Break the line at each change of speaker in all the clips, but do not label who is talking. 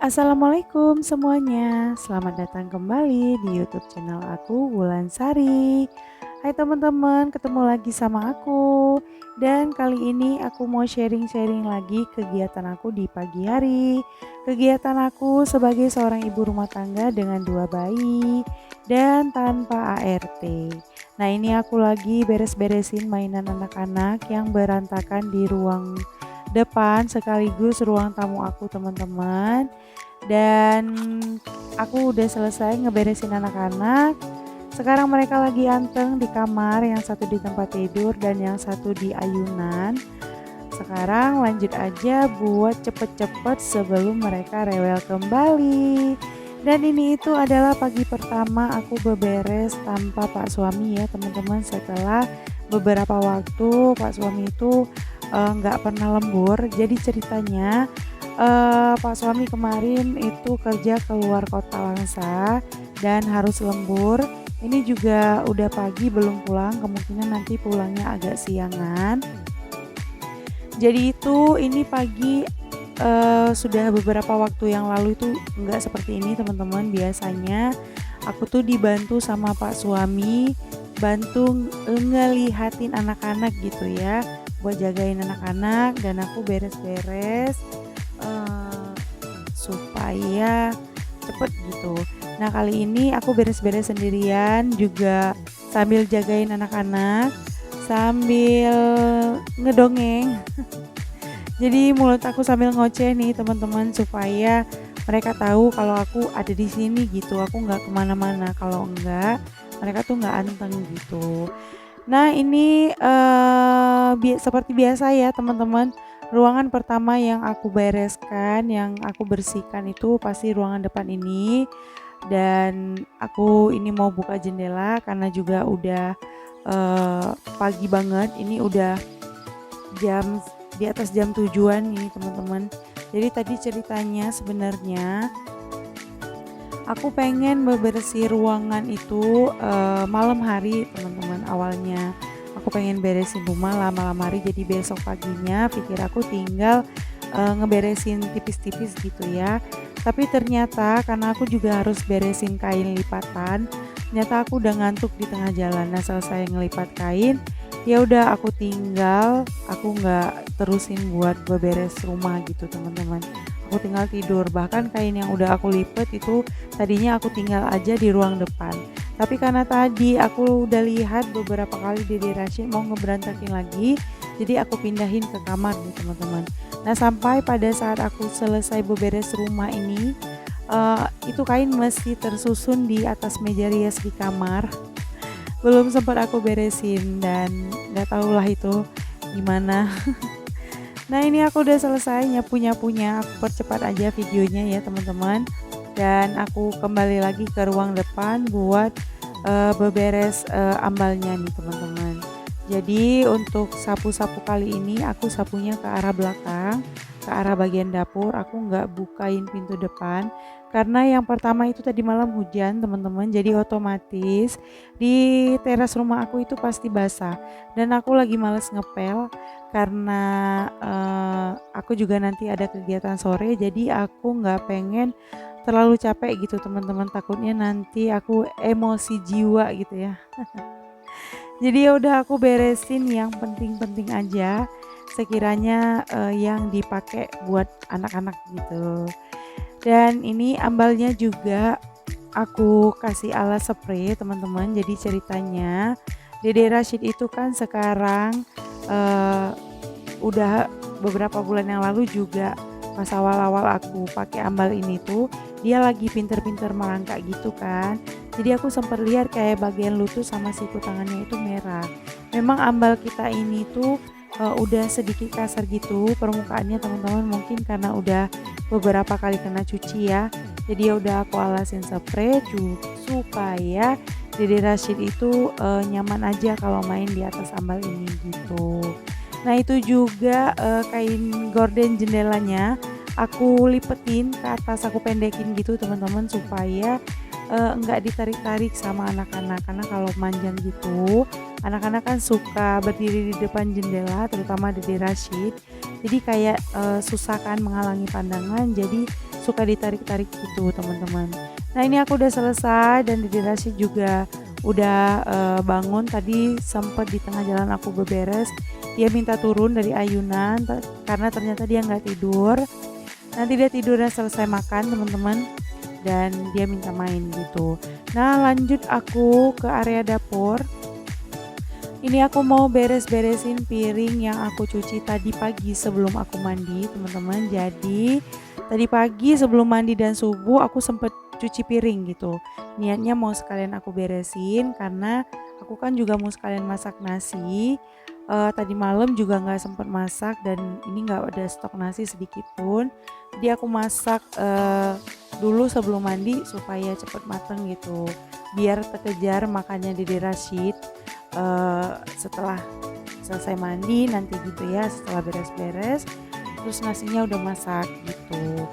Assalamualaikum semuanya, selamat datang kembali di YouTube channel aku Wulan Sari. Hai teman-teman, ketemu lagi sama aku. Dan kali ini aku mau sharing-sharing lagi kegiatan aku di pagi hari. Kegiatan aku sebagai seorang ibu rumah tangga dengan 2 bayi dan tanpa ART. Nah, ini aku lagi beres-beresin mainan anak-anak yang berantakan di ruang depan sekaligus ruang tamu aku, teman-teman. Dan aku udah selesai ngeberesin anak-anak. Sekarang mereka lagi anteng di kamar, yang satu di tempat tidur dan yang satu di ayunan. Sekarang lanjut aja buat cepet-cepet sebelum mereka rewel kembali. Dan ini itu adalah pagi pertama aku beberes tanpa Pak suami ya teman-teman. Setelah beberapa waktu Pak suami itu nggak pernah lembur. Jadi ceritanya Pak suami kemarin itu kerja keluar kota Langsa dan harus lembur. Ini juga udah pagi belum pulang, kemungkinan nanti pulangnya agak siangan. Jadi itu ini pagi sudah beberapa waktu yang lalu itu enggak seperti ini teman-teman. Biasanya aku tuh dibantu sama Pak suami, bantu ngelihatin anak-anak gitu ya, buat jagain anak-anak dan aku beres-beres supaya cepet gitu. Nah kali ini aku beres-beres sendirian juga sambil jagain anak-anak, sambil ngedongeng. Jadi mulut aku sambil ngoceh nih teman-teman supaya mereka tahu kalau aku ada di sini gitu. Aku nggak kemana-mana. Kalau enggak, mereka tuh nggak anteng gitu. Nah ini seperti biasa ya teman-teman. Ruangan pertama yang aku bereskan, yang aku bersihkan itu pasti ruangan depan ini. Dan aku ini mau buka jendela karena juga udah pagi banget. Ini udah jam di atas jam 7-an nih teman-teman. Jadi tadi ceritanya sebenarnya aku pengen bebersih ruangan itu malam hari teman-teman. Awalnya aku pengen beresin rumah lama-lama hari, jadi besok paginya pikir aku tinggal ngeberesin tipis-tipis gitu ya. Tapi ternyata karena aku juga harus beresin kain lipatan, ternyata aku udah ngantuk di tengah jalan. Nah selesai ngelipat kain, ya udah aku tinggal, aku nggak terusin buat beberes rumah gitu teman-teman. Aku tinggal tidur. Bahkan kain yang udah aku lipet itu tadinya aku tinggal aja di ruang depan. Tapi karena tadi aku udah lihat beberapa kali Dede Rashid mau ngeberantakin lagi, jadi aku pindahin ke kamar nih teman-teman. Nah sampai pada saat aku selesai beberes rumah ini, itu kain masih tersusun di atas meja rias di kamar. Belum sempat aku beresin dan nggak tahu lah itu gimana. Nah ini aku udah selesai nyapu-nyapunya, aku percepat aja videonya ya teman-teman. Dan aku kembali lagi ke ruang depan buat beberes ambalnya nih teman-teman. Jadi untuk sapu-sapu kali ini aku sapunya ke arah belakang, ke arah bagian dapur. Aku nggak bukain pintu depan karena yang pertama itu tadi malam hujan teman-teman. Jadi otomatis di teras rumah aku itu pasti basah. Dan aku lagi males ngepel karena aku juga nanti ada kegiatan sore. Jadi aku nggak pengen terlalu capek gitu teman-teman, takutnya nanti aku emosi jiwa gitu ya. Jadi ya udah aku beresin yang penting-penting aja, sekiranya yang dipakai buat anak-anak gitu. Dan ini ambalnya juga aku kasih alas spray teman-teman. Jadi ceritanya Dede Rashid itu kan sekarang eh, udah beberapa bulan yang lalu juga pas awal-awal aku pakai ambal ini tuh dia lagi pinter-pinter merangkak gitu kan. Jadi aku sempat lihat kayak bagian lutut sama siku tangannya itu merah. Memang ambal kita ini tuh udah sedikit kasar gitu permukaannya teman-teman, mungkin karena udah beberapa kali kena cuci ya. Jadi ya udah aku alasin spray supaya Dede Rashid itu nyaman aja kalau main di atas ambal ini gitu. Nah itu juga kain gorden jendelanya aku lipetin ke atas, aku pendekin gitu teman-teman supaya enggak ditarik-tarik sama anak-anak. Karena kalau manjang gitu anak-anak kan suka berdiri di depan jendela, terutama Dede Rashid. Jadi kayak susah kan menghalangi pandangan. Jadi suka ditarik-tarik gitu teman-teman. Nah ini aku udah selesai dan Dede Rashid juga udah bangun. Tadi sempat di tengah jalan aku beberes, dia minta turun dari ayunan karena ternyata dia nggak tidur. Nanti dia tidurnya selesai makan teman-teman, dan dia minta main gitu. Nah lanjut aku ke area dapur. Ini aku mau beres-beresin piring yang aku cuci tadi pagi sebelum aku mandi teman-teman. Jadi tadi pagi sebelum mandi dan subuh aku sempet cuci piring gitu. Niatnya mau sekalian aku beresin karena aku kan juga mau sekalian masak nasi. Tadi malam juga nggak sempet masak dan ini nggak ada stok nasi sedikit pun. Jadi aku masak dulu sebelum mandi supaya cepet mateng gitu. Biar terkejar makannya Dede Rashid setelah selesai mandi nanti gitu ya, setelah beres-beres terus nasinya udah masak gitu.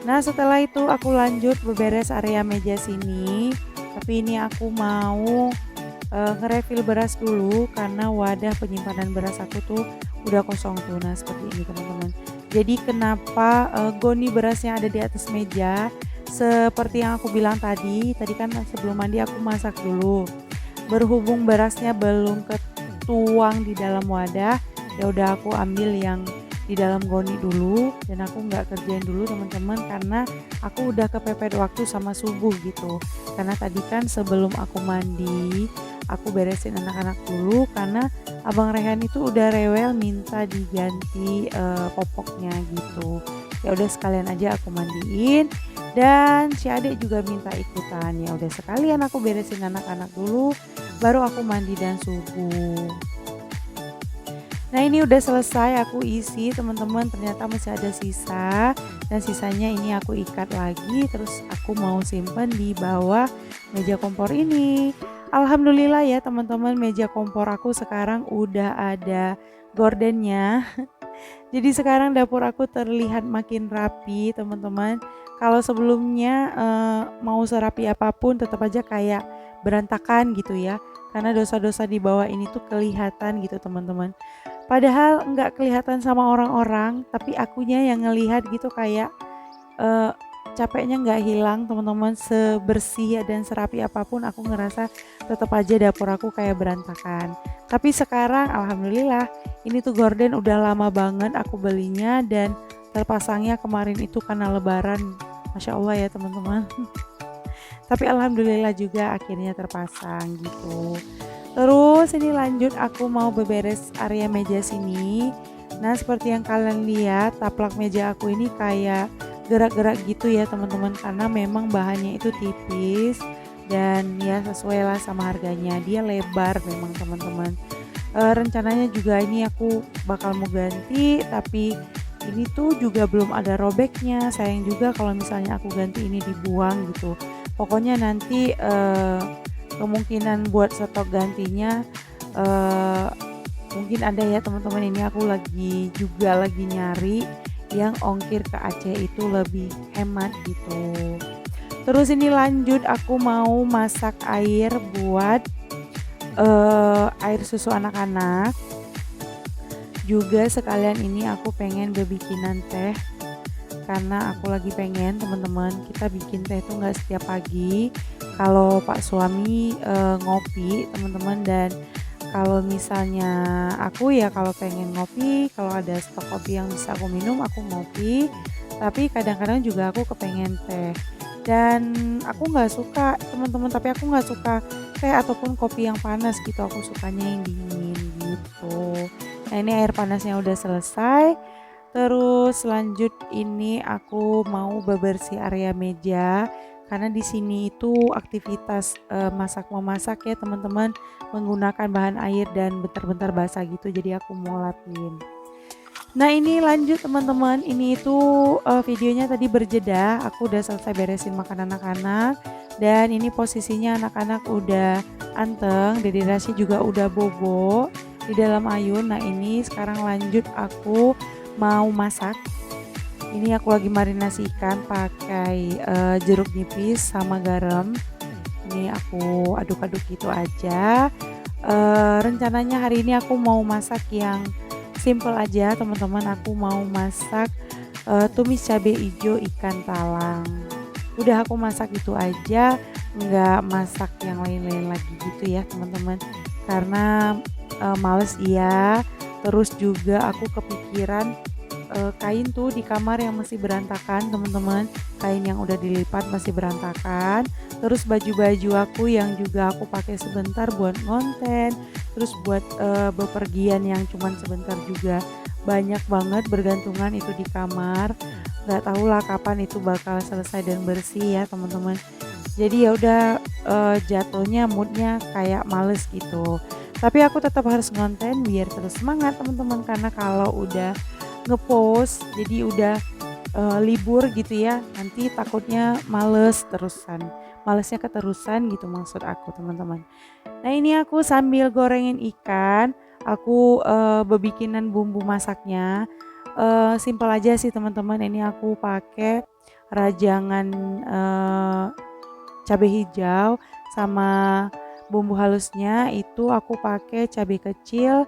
Nah setelah itu aku lanjut beberes area meja sini, tapi ini aku mau ngerefill beras dulu karena wadah penyimpanan beras aku tuh udah kosong tuh. Nah seperti ini teman-teman. Jadi kenapa goni berasnya ada di atas meja, seperti yang aku bilang tadi kan sebelum mandi aku masak dulu. Berhubung berasnya belum ketuang di dalam wadah, ya udah aku ambil yang di dalam goni dulu dan aku nggak kerjain dulu teman-teman karena aku udah kepepet waktu sama subuh gitu. Karena tadi kan sebelum aku mandi aku beresin anak-anak dulu karena Abang Rehan itu udah rewel minta diganti popoknya gitu. Ya udah sekalian aja aku mandiin. Dan si adik juga minta ikutan. Ya udah sekalian aku beresin anak-anak dulu, baru aku mandi dan subuh. Nah ini udah selesai aku isi teman-teman, ternyata masih ada sisa dan sisanya ini aku ikat lagi, terus aku mau simpen di bawah meja kompor ini. Alhamdulillah ya teman-teman, meja kompor aku sekarang udah ada gordennya. Jadi sekarang dapur aku terlihat makin rapi teman-teman. Kalau sebelumnya mau serapi apapun tetap aja kayak berantakan gitu ya. Karena dosa-dosa di bawah ini tuh kelihatan gitu teman-teman. Padahal nggak kelihatan sama orang-orang, tapi akunya yang ngelihat gitu kayak capeknya nggak hilang teman-teman. Sebersih dan serapi apapun aku ngerasa tetap aja dapur aku kayak berantakan. Tapi sekarang alhamdulillah ini tuh gorden udah lama banget aku belinya dan terpasangnya kemarin itu karena lebaran. Masya Allah ya teman-teman. Tapi alhamdulillah juga akhirnya terpasang gitu. Terus ini lanjut aku mau beberes area meja sini. Nah seperti yang kalian lihat taplak meja aku ini kayak gerak-gerak gitu ya teman-teman, karena memang bahannya itu tipis dan ya sesuai lah sama harganya, dia lebar memang teman-teman. Rencananya juga ini aku bakal mau ganti, tapi ini tuh juga belum ada robeknya. Sayang juga kalau misalnya aku ganti ini dibuang gitu. Pokoknya nanti kemungkinan buat stok gantinya mungkin ada ya teman-teman. Ini aku lagi nyari yang ongkir ke Aceh itu lebih hemat gitu. Terus ini lanjut aku mau masak air buat air susu anak-anak. Juga sekalian ini aku pengen bikinan teh karena aku lagi pengen teman-teman kita bikin teh itu nggak setiap pagi. Kalau Pak suami ngopi teman-teman, dan kalau misalnya aku ya kalau pengen ngopi, kalau ada stok kopi yang bisa aku minum aku ngopi. Tapi kadang-kadang juga aku kepengen teh. Dan aku nggak suka teman-teman, tapi aku nggak suka teh ataupun kopi yang panas gitu. Aku sukanya yang dingin gitu. Nah ini air panasnya udah selesai. Terus lanjut ini aku mau bebersih area meja karena di sini itu aktivitas masak memasak ya teman-teman, menggunakan bahan air dan bentar-bentar basah gitu, jadi aku mau lapin. Nah ini lanjut teman-teman, ini itu videonya tadi berjeda, aku udah selesai beresin makan anak-anak dan ini posisinya anak-anak udah anteng, Dede Rashid juga udah bobo di dalam ayun. Nah ini sekarang lanjut aku mau masak. Ini aku lagi marinasi ikan pakai jeruk nipis sama garam. Ini aku aduk-aduk gitu aja. Rencananya hari ini aku mau masak yang simple aja teman-teman. Aku mau masak tumis cabai hijau ikan talang. Udah aku masak itu aja, nggak masak yang lain-lain lagi gitu ya teman-teman. Karena males iya, terus juga aku kepikiran kain tuh di kamar yang masih berantakan teman-teman, kain yang udah dilipat masih berantakan, terus baju-baju aku yang juga aku pakai sebentar buat konten, terus buat bepergian yang cuman sebentar juga banyak banget bergantungan itu di kamar. Nggak tahu lah kapan itu bakal selesai dan bersih ya teman-teman. Jadi ya udah jatuhnya moodnya kayak males gitu. Tapi aku tetap harus ngonten biar terus semangat teman-teman, karena kalau udah ngepost jadi udah libur gitu ya, nanti takutnya malesnya keterusan gitu maksud aku teman-teman. Nah ini aku sambil gorengin ikan, aku bebikinan bumbu masaknya. Simpel aja sih teman-teman, ini aku pakai rajangan cabai hijau sama bumbu halusnya itu aku pakai cabai kecil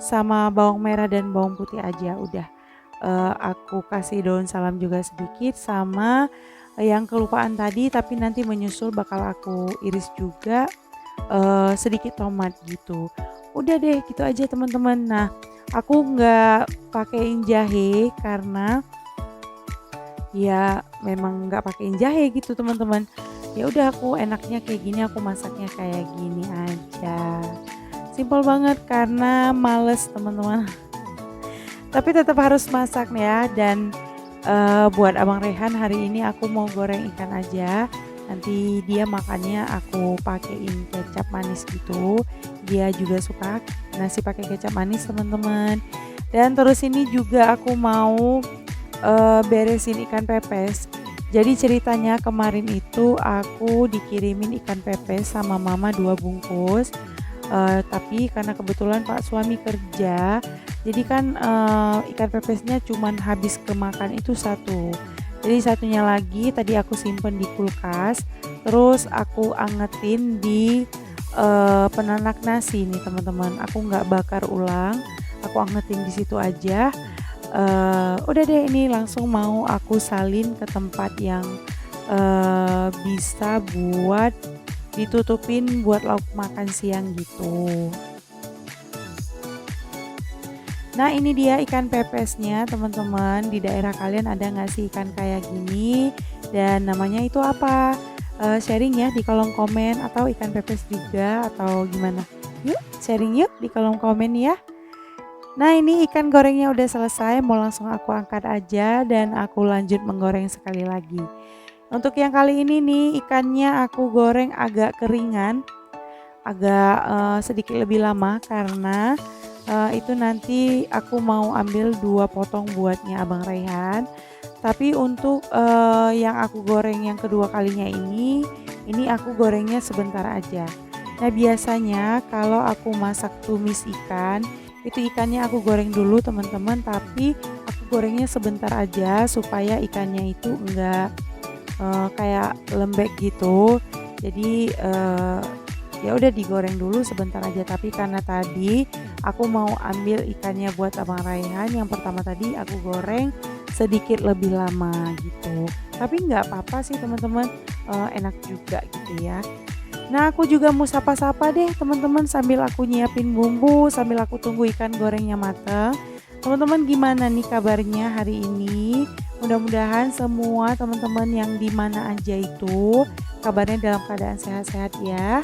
sama bawang merah dan bawang putih aja udah. Aku kasih daun salam juga sedikit sama yang kelupaan tadi tapi nanti menyusul bakal aku iris juga sedikit tomat gitu. Udah deh gitu aja teman-teman. Nah, aku nggak pakein jahe karena ya memang nggak pakein jahe gitu teman-teman. Ya udah aku enaknya kayak gini, aku masaknya kayak gini aja. Simpel banget karena males teman-teman. Tapi tetap harus masak ya. Dan buat Abang Rehan hari ini aku mau goreng ikan aja. Nanti dia makannya aku pakein kecap manis gitu. Dia juga suka nasi pakai kecap manis teman-teman. Dan terus ini juga aku mau beresin ikan pepes. Jadi ceritanya kemarin itu aku dikirimin ikan pepes sama mama 2 bungkus. Tapi karena kebetulan Pak suami kerja, jadi kan ikan pepesnya cuman habis kemakan itu satu. Jadi satunya lagi tadi aku simpen di kulkas, terus aku angetin di penanak nasi nih teman-teman. Aku nggak bakar ulang, aku angetin di situ aja. Udah deh ini langsung mau aku salin ke tempat yang bisa buat ditutupin buat lauk makan siang gitu. Nah ini dia ikan pepesnya teman-teman. Di daerah kalian ada nggak sih ikan kayak gini dan namanya itu apa? Sharing ya di kolom komen, atau ikan pepes juga atau gimana? Yuk sharing yuk di kolom komen ya. Nah ini ikan gorengnya udah selesai, mau langsung aku angkat aja dan aku lanjut menggoreng sekali lagi. Untuk yang kali ini nih ikannya aku goreng agak keringan, agak sedikit lebih lama karena itu nanti aku mau ambil 2 potong buatnya Abang Raihan. Tapi untuk yang aku goreng yang kedua kalinya ini aku gorengnya sebentar aja. Nah biasanya kalau aku masak tumis ikan, itu ikannya aku goreng dulu teman-teman, tapi aku gorengnya sebentar aja supaya ikannya itu enggak kayak lembek gitu. Jadi ya udah digoreng dulu sebentar aja. Tapi karena tadi aku mau ambil ikannya buat Abang Raihan, yang pertama tadi aku goreng sedikit lebih lama gitu. Tapi nggak apa-apa sih teman-teman, enak juga gitu ya. Nah aku juga mau sapa-sapa deh teman-teman sambil aku nyiapin bumbu, sambil aku tunggu ikan gorengnya matang. Teman-teman gimana nih kabarnya hari ini? Mudah-mudahan semua teman-teman yang di mana aja itu kabarnya dalam keadaan sehat-sehat ya.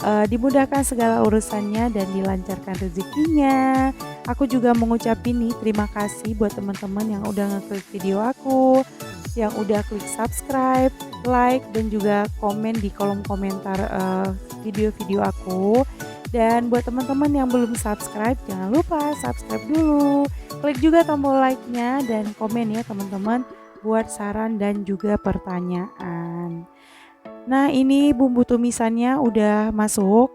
Dimudahkan segala urusannya dan dilancarkan rezekinya. Aku juga mengucapin nih terima kasih buat teman-teman yang udah ngeklik video aku, yang udah klik subscribe, like dan juga komen di kolom komentar video-video aku. Dan buat teman-teman yang belum subscribe, jangan lupa subscribe dulu. Klik juga tombol like-nya dan komen ya teman-teman buat saran dan juga pertanyaan. Nah ini bumbu tumisannya udah masuk.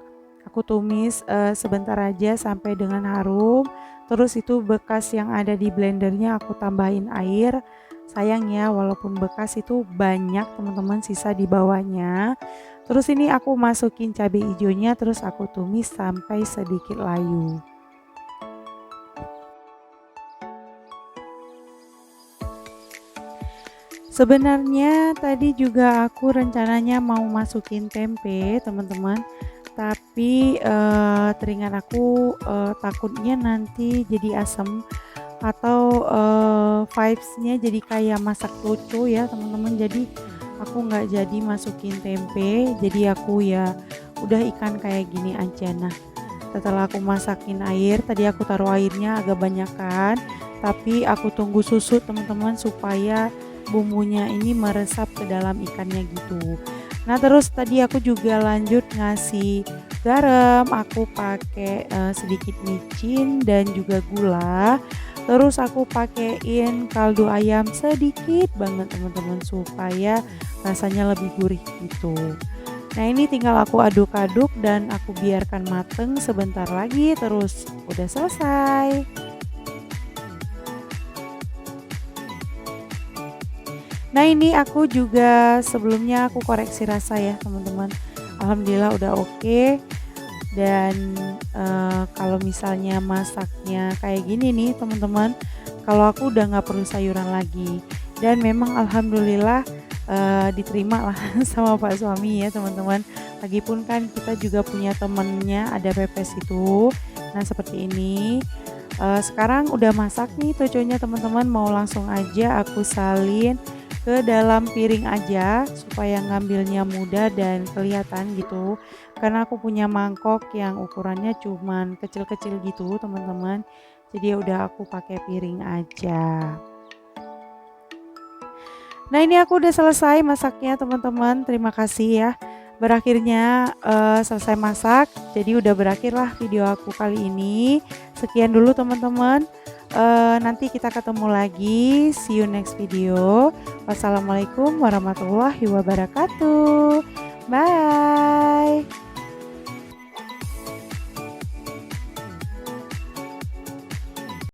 Aku tumis sebentar aja sampai dengan harum. Terus itu bekas yang ada di blendernya aku tambahin air. Sayang ya walaupun bekas itu banyak teman-teman sisa di bawahnya. Terus ini aku masukin cabai hijaunya, terus aku tumis sampai sedikit layu. Sebenarnya tadi juga aku rencananya mau masukin tempe, teman-teman. Tapi teringat aku takutnya nanti jadi asam atau vibes-nya jadi kayak masak coco ya, teman-teman. Jadi aku nggak jadi masukin tempe, jadi aku ya udah ikan kayak gini aja. Nah, setelah aku masakin air, tadi aku taruh airnya agak banyak kan, tapi aku tunggu susut teman-teman supaya bumbunya ini meresap ke dalam ikannya gitu. Nah, terus tadi aku juga lanjut ngasih garam, aku pakai sedikit micin dan juga gula. Terus aku pakein kaldu ayam sedikit banget teman-teman supaya rasanya lebih gurih gitu. Nah, ini tinggal aku aduk-aduk dan aku biarkan mateng sebentar lagi, terus udah selesai. Nah, ini aku juga sebelumnya aku koreksi rasa ya teman-teman. Alhamdulillah udah oke. Dan kalau misalnya masaknya kayak gini nih teman-teman, kalau aku udah nggak perlu sayuran lagi. Dan memang alhamdulillah diterima lah sama Pak suami ya teman-teman. Lagipun kan kita juga punya temennya ada pepes itu. Nah, seperti ini. Sekarang udah masak nih toconya teman-teman, mau langsung aja aku salin ke dalam piring aja supaya ngambilnya mudah dan kelihatan gitu. Karena aku punya mangkok yang ukurannya cuman kecil-kecil gitu teman-teman. Jadi ya udah aku pakai piring aja. Nah, ini aku udah selesai masaknya teman-teman. Terima kasih ya. Berakhirnya selesai masak. Jadi udah berakhirlah video aku kali ini. Sekian dulu teman-teman. Nanti kita ketemu lagi. See you next video. Wassalamualaikum warahmatullahi wabarakatuh. Bye.